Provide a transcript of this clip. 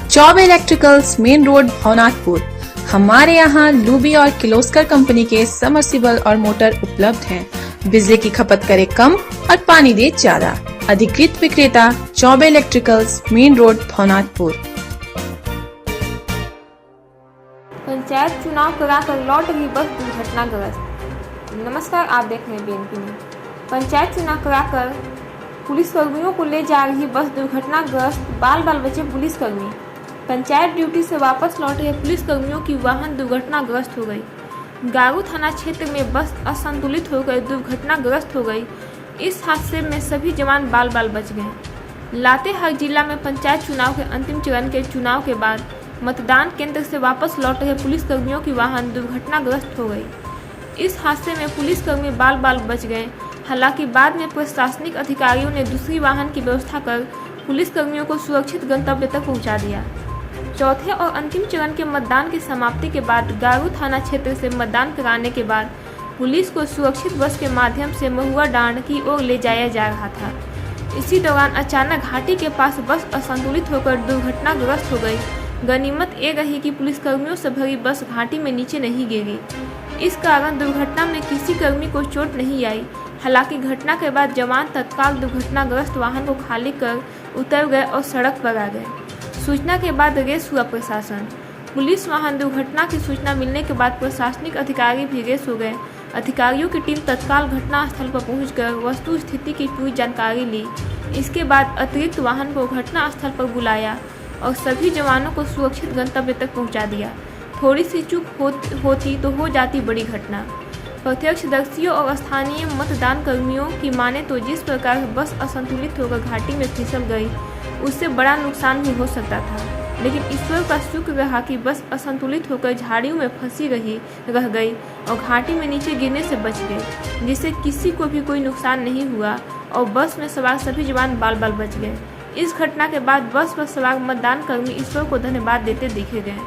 Choubey electricals, main road, Bhawanathpur. हमारे यहाँ लूबी और किर्लोस्कर कंपनी के समरसिबल और मोटर उपलब्ध हैं। बिजली की खपत करे कम और पानी दे ज्यादा। अधिकृत विक्रेता Chaubey electricals, main road, Bhawanathpur. Panchayat चुनाव कराकर लौट रही बस दुर्घटनाग्रस्त। नमस्कार, आप देख रहे हैं BNP न्यूज़। पंचायत चुनाव कराकर पुलिसकर्मियों को ले जा रही बस दुर्घटनाग्रस्त, बाल बाल बचे पुलिसकर्मी। पंचायत ड्यूटी से वापस लौट रहे पुलिसकर्मियों की वाहन दुर्घटनाग्रस्त हो गई। गारू थाना क्षेत्र में बस असंतुलित होकर दुर्घटनाग्रस्त हो गई। इस हादसे में सभी जवान बाल बाल बच गए। लातेहार जिला में पंचायत चुनाव के अंतिम चरण के चुनाव के बाद मतदान केंद्र से वापस लौट रहे पुलिसकर्मियों की वाहन दुर्घटनाग्रस्त हो गई। इस हादसे में पुलिसकर्मी बाल बाल बच गए। हालांकि बाद में प्रशासनिक अधिकारियों ने दूसरी वाहन की व्यवस्था कर पुलिसकर्मियों को सुरक्षित गंतव्य तक पहुंचा दिया। चौथे और अंतिम चरण के मतदान की समाप्ति के बाद गारू थाना क्षेत्र से मतदान कराने के बाद पुलिस को सुरक्षित बस के माध्यम से महुआ डांड की ओर ले जाया जा रहा था। इसी दौरान अचानक घाटी के पास बस असंतुलित होकर दुर्घटनाग्रस्त हो गई। गनीमत ये रही कि पुलिसकर्मियों से भरी बस घाटी में नीचे नहीं गिरी। इस कारण दुर्घटना में किसी कर्मी को चोट नहीं आई। हालांकि घटना के बाद जवान तत्काल दुर्घटनाग्रस्त वाहन को खाली कर उतर गए और सड़क पर आ गए। सूचना के बाद रेस हुआ प्रशासन। पुलिस वाहन दुर्घटना की सूचना मिलने के बाद प्रशासनिक अधिकारी भी रेस हो गए। अधिकारियों की टीम तत्काल घटनास्थल पर पहुंचकर वस्तु स्थिति की पूरी जानकारी ली। इसके बाद अतिरिक्त वाहन को घटनास्थल पर बुलाया और सभी जवानों को सुरक्षित गंतव्य तक पहुंचा दिया। थोड़ी सी चूक होती तो हो जाती बड़ी घटना। प्रत्यक्षदर्शियों और स्थानीय मतदान कर्मियों की माने तो जिस प्रकार बस असंतुलित होकर घाटी में फिसल गई, उससे बड़ा नुकसान भी हो सकता था। लेकिन ईश्वर का शुक्र रहा कि बस असंतुलित होकर झाड़ियों में फंसी रह गई और घाटी में नीचे गिरने से बच गई, जिससे किसी को भी कोई नुकसान नहीं हुआ और बस में सवार सभी जवान बाल बाल बच गए। इस घटना के बाद बस पर सवार मतदान कर्मी ईश्वर को धन्यवाद देते देखे गए।